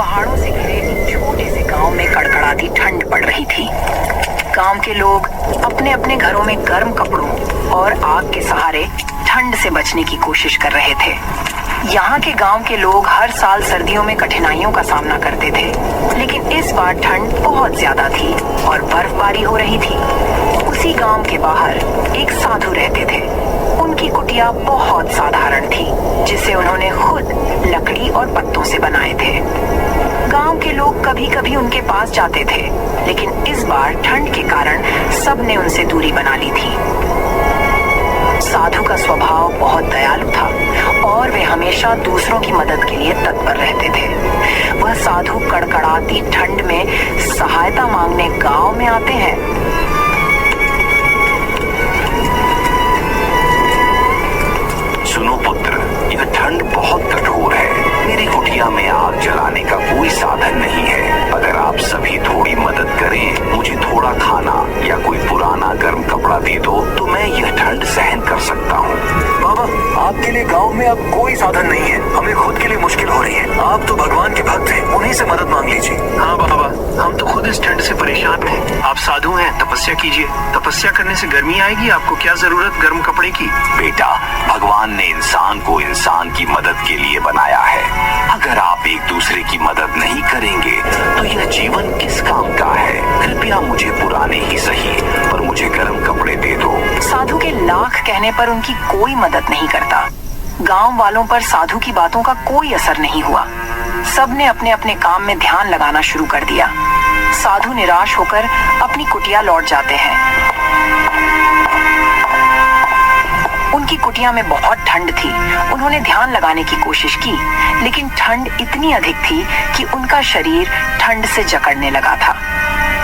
पहाड़ों से घिरे एक छोटे से गांव में कड़कड़ाती ठंड पड़ रही थी। गांव के लोग अपने अपने घरों में गर्म कपड़ों और आग के सहारे ठंड से बचने की कोशिश कर रहे थे। यहाँ के गांव के लोग हर साल सर्दियों में कठिनाइयों का सामना करते थे, लेकिन इस बार ठंड बहुत ज्यादा थी और बर्फबारी हो रही थी। उसी गांव के बाहर एक साधु रहते थे। उनकी कुटिया बहुत साधारण थी, जिसे उन्होंने खुद लकड़ी और पत्तों से बनाए थे। गांव के लोग कभी कभी उनके पास जाते थे, लेकिन इस बार ठंड के कारण सबने उनसे दूरी बना ली थी। साधु का स्वभाव बहुत दयालु था और वे हमेशा दूसरों की मदद के लिए तत्पर रहते थे। वह साधु कड़कड़ाती ठंड में सहायता मांगने गांव में आते हैं। सुनो पुत्र, यह ठंड बहुत कठोर है। मेरी कुटिया में आग जलाने का कोई साधन नहीं है। अगर आप सभी थोड़ी मदद करें, मुझे थोड़ा खाना या कोई पुराना गर्म कपड़ा दे दो, तो मैं यह ठंड सहन कर सकता हूँ। बाबा, आपके लिए गांव में अब कोई साधन नहीं है। हमें खुद के लिए मुश्किल हो रही है। आप तो भगवान के भक्त हैं, उन्हीं से मदद मांग लीजिए। हाँ बाबा, हम तो खुद इस ठंड से परेशान हैं। आप साधु हैं, तपस्या कीजिए। तपस्या करने से गर्मी आएगी। आपको क्या जरूरत गर्म कपड़े की? बेटा, भगवान ने इंसान को इंसान की मदद के लिए बनाया है। अगर आप एक दूसरे की मदद नहीं करेंगे तो यह जीवन किस काम का है? कृपया मुझे पुराने ही सही, पर मुझे गर्म कपड़े दे दो। साधु के लाख कहने पर उनकी कोई मदद नहीं करता। गांव वालों पर साधु की बातों का कोई असर नहीं हुआ। सबने अपने अपने काम में ध्यान लगाना शुरू कर दिया। साधु निराश होकर अपनी कुटिया लौट जाते हैं। उनकी कुटिया में बहुत ठंड थी। उन्होंने ध्यान लगाने की कोशिश की, लेकिन ठंड इतनी अधिक थी कि उनका शरीर ठंड से जकड़ने लगा था।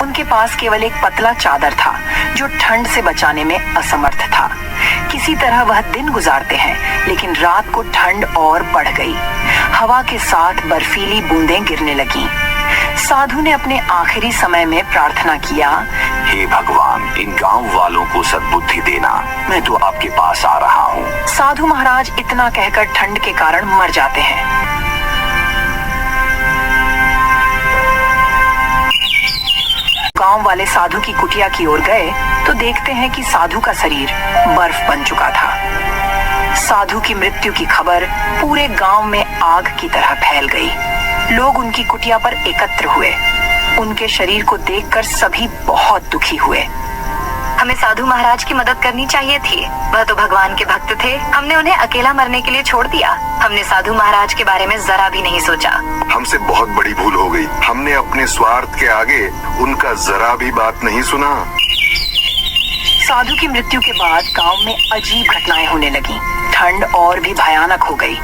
उनके पास केवल एक पतला चादर था, जो ठंड से बचाने में असमर्थ था। किसी तरह वह दिन गुजारते हैं, लेकिन रात को ठंड और बढ़ गई। हवा के साथ बर्फीली बूंदें गिरने लगीं। साधु ने अपने आखिरी समय में प्रार्थना किया, हे भगवान, इन गांव वालों को सद्बुद्धि देना। मैं तो आपके पास आ रहा हूँ। साधु महाराज इतना कहकर ठंड के कारण मर जाते हैं। गांव वाले साधु की कुटिया की ओर गए तो देखते हैं कि साधु का शरीर बर्फ बन चुका था। साधु की मृत्यु की खबर पूरे गांव में आग की तरह फैल गई। लोग उनकी कुटिया पर एकत्र हुए। उनके शरीर को देखकर सभी बहुत दुखी हुए। हमें साधु महाराज की मदद करनी चाहिए थी। वह तो भगवान के भक्त थे। हमने उन्हें अकेला मरने के लिए छोड़ दिया। हमने साधु महाराज के बारे में जरा भी नहीं सोचा। हमसे बहुत बड़ी भूल हो गई। हमने अपने स्वार्थ के आगे उनका जरा भी बात नहीं सुना। साधु की मृत्यु के बाद गांव में अजीब घटनाएं होने लगी। ठंड और भी भयानक हो गई।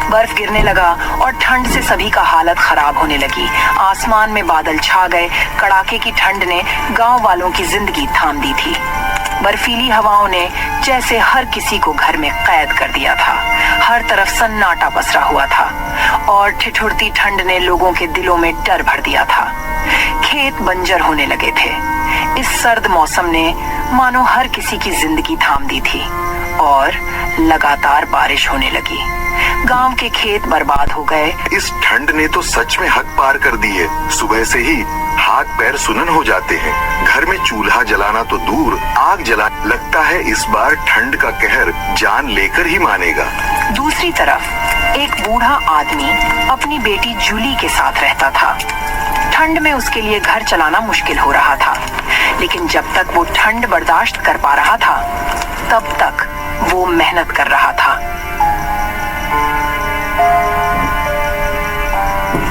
बर्फ गिरने लगा और ठंड से सभी का हालत खराब होने लगी। आसमान में बादल छा गए। कड़ाके की ठंड ने गांव वालों की जिंदगी थाम दी थी। बर्फीली हवाओं ने जैसे हर किसी को घर में कैद कर दिया था। हर तरफ सन्नाटा पसरा हुआ था और ठिठुरती ठंड ने लोगों के दिलों में डर भर दिया था। खेत बंजर होने लगे थे। इस सर्द मौसम ने मानो हर किसी की जिंदगी थाम दी थी और लगातार बारिश होने लगी। गांव के खेत बर्बाद हो गए। इस ठंड ने तो सच में हद पार कर दी है। सुबह से ही हाथ पैर सुनन हो जाते हैं। घर में चूल्हा जलाना तो दूर, आग जला लगता है इस बार ठंड का कहर जान लेकर ही मानेगा। दूसरी तरफ एक बूढ़ा आदमी अपनी बेटी जूली के साथ रहता था। ठंड में उसके लिए घर चलाना मुश्किल हो रहा था, लेकिन जब तक वो ठंड बर्दाश्त कर पा रहा था, तब तक वो मेहनत कर रहा था।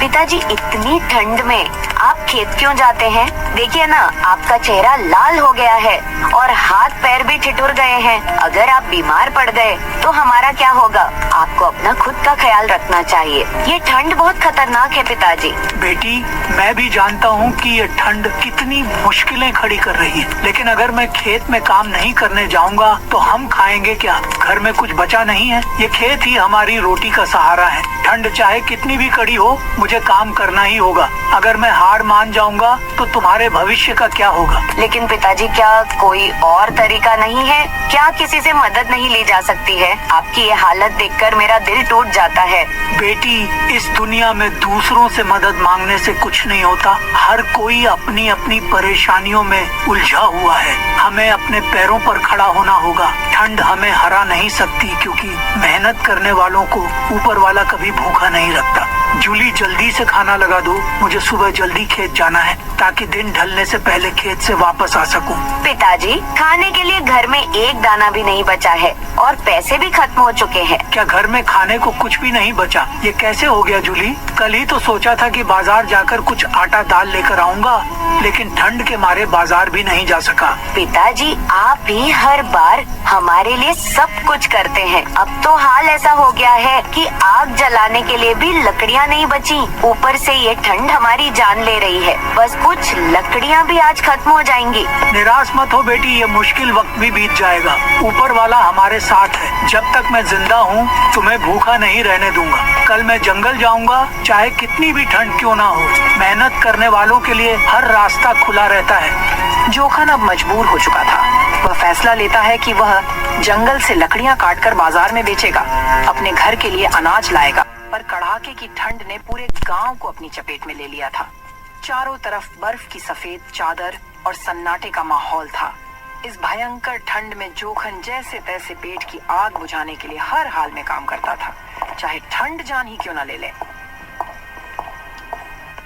पिताजी, इतनी ठंड में आप खेत क्यों जाते हैं? देखिए ना, आपका चेहरा लाल हो गया है और हाथ पैर भी ठिठुर गए हैं। अगर आप बीमार पड़ गए तो हमारा क्या होगा? आपको अपना खुद का ख्याल रखना चाहिए। ये ठंड बहुत खतरनाक है पिताजी। बेटी, मैं भी जानता हूँ कि ये ठंड कितनी मुश्किलें खड़ी कर रही है, लेकिन अगर मैं खेत में काम नहीं करने जाऊँगा तो हम खाएंगे क्या? घर में कुछ बचा नहीं है। ये खेत ही हमारी रोटी का सहारा है। ठंड चाहे कितनी भी कड़ी हो, मुझे काम करना ही होगा। अगर मैं हार मान जाऊंगा तो तुम्हारे भविष्य का क्या होगा? लेकिन पिताजी, क्या कोई और तरीका नहीं है? क्या किसी से मदद नहीं ली जा सकती है? आपकी ये हालत देखकर मेरा दिल टूट जाता है। बेटी, इस दुनिया में दूसरों से मदद मांगने से कुछ नहीं होता। हर कोई अपनी अपनी परेशानियों में उलझा हुआ है। हमें अपने पैरों पर खड़ा होना होगा। ठंड हमें हरा नहीं सकती, क्योंकि मेहनत करने वालों को ऊपर वाला कभी भूखा नहीं रखता। जूली, जल्दी से खाना लगा दो। मुझे सुबह जल्दी खेत जाना है, ताकि दिन ढलने से पहले खेत से वापस आ सकूं। पिताजी, खाने के लिए घर में एक दाना भी नहीं बचा है और पैसे भी खत्म हो चुके हैं। क्या घर में खाने को कुछ भी नहीं बचा? ये कैसे हो गया जूली? कल ही तो सोचा था कि बाजार जाकर कुछ आटा दाल लेकर आऊंगा, लेकिन ठंड के मारे बाजार भी नहीं जा सका। पिताजी, आप भी हर बार हमारे लिए सब कुछ करते हैं। अब तो हाल ऐसा हो गया है कि आग जलाने के लिए भी लकड़ियाँ नहीं बची। ऊपर से ये ठंड हमारी जान ले रही है। बस कुछ लकड़ियाँ भी आज खत्म हो जाएंगी। निराश मत हो बेटी, ये मुश्किल वक्त भी बीत जाएगा। ऊपर वाला हमारे साथ है। जब तक मैं जिंदा हूँ, तुम्हें भूखा नहीं रहने दूंगा। कल मैं जंगल जाऊंगा, चाहे कितनी भी ठंड क्यों ना हो। मेहनत करने वालों के लिए हर रास्ता खुला रहता है। जोखन अब मजबूर हो चुका था। वह फैसला लेता है कि वह जंगल से लकड़ियां काटकर बाजार में बेचेगा, अपने घर के लिए अनाज लाएगा। पर कड़ाके की ठंड ने पूरे गांव को अपनी चपेट में ले लिया था। चारों तरफ बर्फ की सफेद चादर और सन्नाटे का माहौल था। इस भयंकर ठंड में जोखन जैसे तैसे पेट की आग बुझाने के लिए हर हाल में काम करता था, चाहे ठंड जान ही क्यों न ले ले।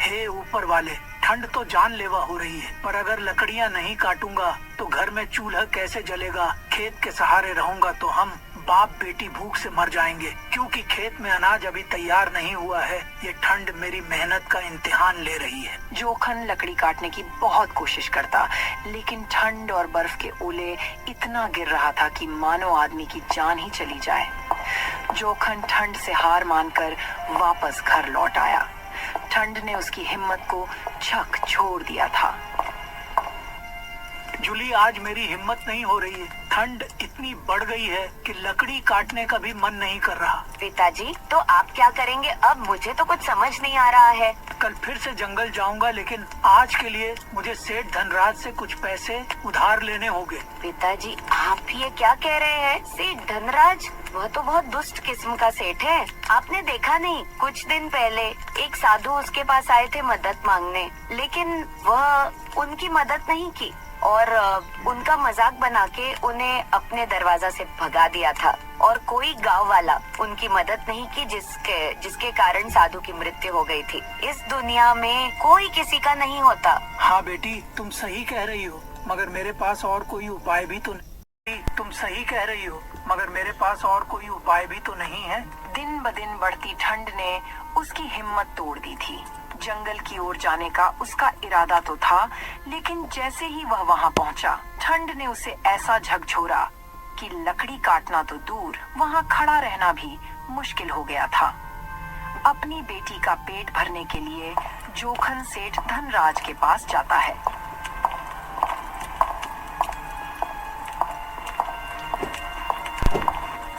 हे ऊपर वाले, ठंड तो जानलेवा हो रही है, पर अगर लकड़ियां नहीं काटूंगा तो घर में चूल्हा कैसे जलेगा? खेत के सहारे रहूंगा तो हम बाप बेटी भूख से मर जाएंगे, क्योंकि खेत में अनाज अभी तैयार नहीं हुआ है। ये ठंड मेरी मेहनत का इम्तिहान ले रही है। जोखन लकड़ी काटने की बहुत कोशिश करता, लेकिन ठंड और बर्फ के ओले इतना गिर रहा था कि मानो आदमी की जान ही चली जाए। जोखन ठंड से हार मानकर वापस घर लौट आया। ठंड ने उसकी हिम्मत को झकझोर दिया था। जूली, आज मेरी हिम्मत नहीं हो रही है। ठंड इतनी बढ़ गई है कि लकड़ी काटने का भी मन नहीं कर रहा। पिताजी, तो आप क्या करेंगे अब? मुझे तो कुछ समझ नहीं आ रहा है। कल फिर से जंगल जाऊंगा, लेकिन आज के लिए मुझे सेठ धनराज से कुछ पैसे उधार लेने होंगे। पिताजी, आप ये क्या कह रहे हैं? सेठ धनराज? वह तो बहुत दुष्ट किस्म का सेठ है। आपने देखा नहीं, कुछ दिन पहले एक साधु उसके पास आए थे मदद मांगने, लेकिन वह उनकी मदद नहीं की और उनका मजाक बना के उन्हें अपने दरवाजा से भगा दिया था। और कोई गांव वाला उनकी मदद नहीं की, जिसके कारण साधु की मृत्यु हो गई थी। इस दुनिया में कोई किसी का नहीं होता। हाँ बेटी, तुम सही कह रही हो, मगर मेरे पास और कोई उपाय भी तो नहीं। तुम सही कह रही हो, मगर मेरे पास और कोई उपाय भी तो नहीं है। दिन ब दिन बढ़ती ठंड ने उसकी हिम्मत तोड़ दी थी। जंगल की ओर जाने का उसका इरादा तो था, लेकिन जैसे ही वह वहां पहुंचा, ठंड ने उसे ऐसा झकझोरा कि लकड़ी काटना तो दूर, वहां खड़ा रहना भी मुश्किल हो गया था। अपनी बेटी का पेट भरने के लिए जोखन सेठ धनराज के पास जाता है।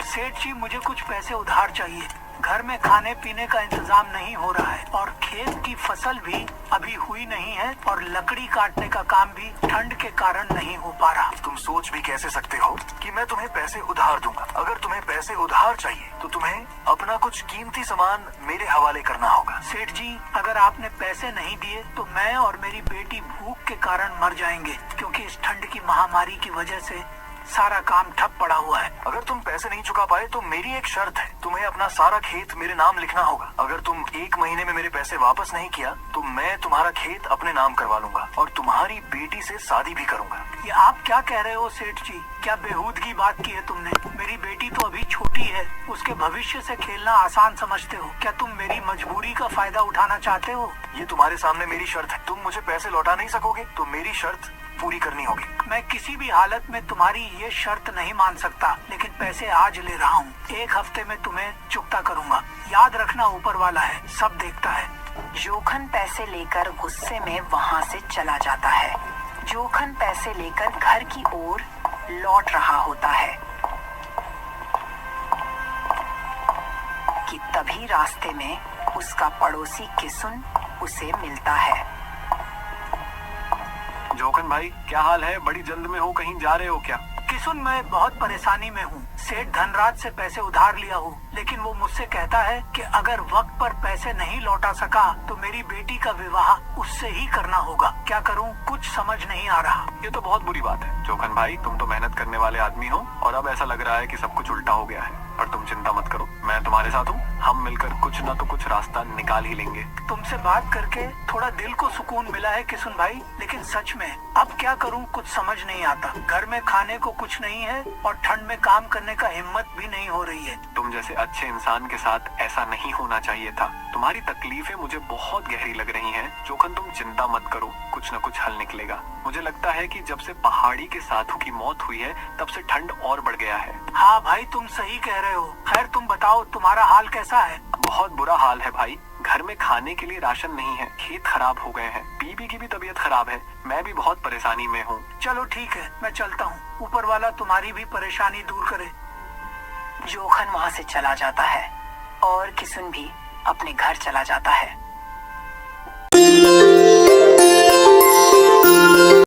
सेठ जी, मुझे कुछ पैसे उधार चाहिए। घर में खाने पीने का इंतजाम नहीं हो रहा है और खेत की फसल भी अभी हुई नहीं है और लकड़ी काटने का काम भी ठंड के कारण नहीं हो पा रहा। तुम सोच भी कैसे सकते हो कि मैं तुम्हें पैसे उधार दूंगा? अगर तुम्हें पैसे उधार चाहिए तो तुम्हें अपना कुछ कीमती सामान मेरे हवाले करना होगा। सेठ जी, अगर आपने पैसे नहीं दिए तो मैं और मेरी बेटी भूख के कारण मर जाएंगे, क्योंकि इस ठंड की महामारी की वजह से सारा काम ठप पड़ा हुआ है। अगर तुम पैसे नहीं चुका पाए तो मेरी एक शर्त है, तुम्हें अपना सारा खेत मेरे नाम लिखना होगा। अगर तुम 1 महीने में मेरे पैसे वापस नहीं किया तो मैं तुम्हारा खेत अपने नाम करवा लूंगा और तुम्हारी बेटी से शादी भी करूंगा। ये आप क्या कह रहे हो सेठ जी? क्या बेहूदगी बात की है तुमने? मेरी बेटी तो अभी छोटी है, उसके भविष्य से खेलना आसान समझते हो? क्या तुम मेरी मजबूरी का फायदा उठाना चाहते हो? ये तुम्हारे सामने मेरी शर्त है। तुम मुझे पैसे लौटा नहीं सकोगे तो मेरी शर्त पूरी करनी होगी। मैं किसी भी हालत में तुम्हारी ये शर्त नहीं मान सकता, लेकिन पैसे आज ले रहा हूँ। 1 हफ्ते में तुम्हें चुकता करूँगा। याद रखना, ऊपर वाला है, सब देखता है। जोखन पैसे लेकर गुस्से में वहाँ से चला जाता है। जोखन पैसे लेकर घर की ओर लौट रहा होता है कि तभी रास्ते में उसका पड़ोसी किसुन उसे मिलता है। जोखन भाई, क्या हाल है? बड़ी जल्द में हो, कहीं जा रहे हो क्या? किसुन, मैं बहुत परेशानी में हूँ। सेठ धनराज से पैसे उधार लिया हूँ, लेकिन वो मुझसे कहता है कि अगर वक्त पर पैसे नहीं लौटा सका तो मेरी बेटी का विवाह उससे ही करना होगा। क्या करूँ, कुछ समझ नहीं आ रहा। ये तो बहुत बुरी बात है जोखन भाई, तुम तो मेहनत करने वाले आदमी हो और अब ऐसा लग रहा है कि सब कुछ उल्टा हो गया है। पर तुम चिंता मत करो, मैं तुम्हारे साथ हूँ। हम मिलकर कुछ न तो कुछ रास्ता निकाल ही लेंगे। तुमसे बात करके थोड़ा दिल को सुकून मिला है किसुन भाई, लेकिन सच में अब क्या करूं कुछ समझ नहीं आता। घर में खाने को कुछ नहीं है और ठंड में काम करने का हिम्मत भी नहीं हो रही है। तुम जैसे अच्छे इंसान के साथ ऐसा नहीं होना चाहिए था। तुम्हारी तकलीफें मुझे बहुत गहरी लग रही हैं। जोखन, तुम चिंता मत करो, कुछ न कुछ हल निकलेगा। मुझे लगता है कि जब से पहाड़ी के साधु की मौत हुई है तब से ठंड और बढ़ गया है। हाँ भाई, तुम सही कह रहे हो। खैर तुम बताओ, तुम्हारा हाल कैसा है? बहुत बुरा हाल है भाई। घर में खाने के लिए राशन नहीं है, खेत खराब हो गए हैं, बीबी की भी तबीयत खराब है, मैं भी बहुत परेशानी में हूँ। चलो ठीक है, मैं चलता हूँ। ऊपर वाला तुम्हारी भी परेशानी दूर करे। जोखन वहाँ से चला जाता है और किसुन भी अपने घर चला जाता है।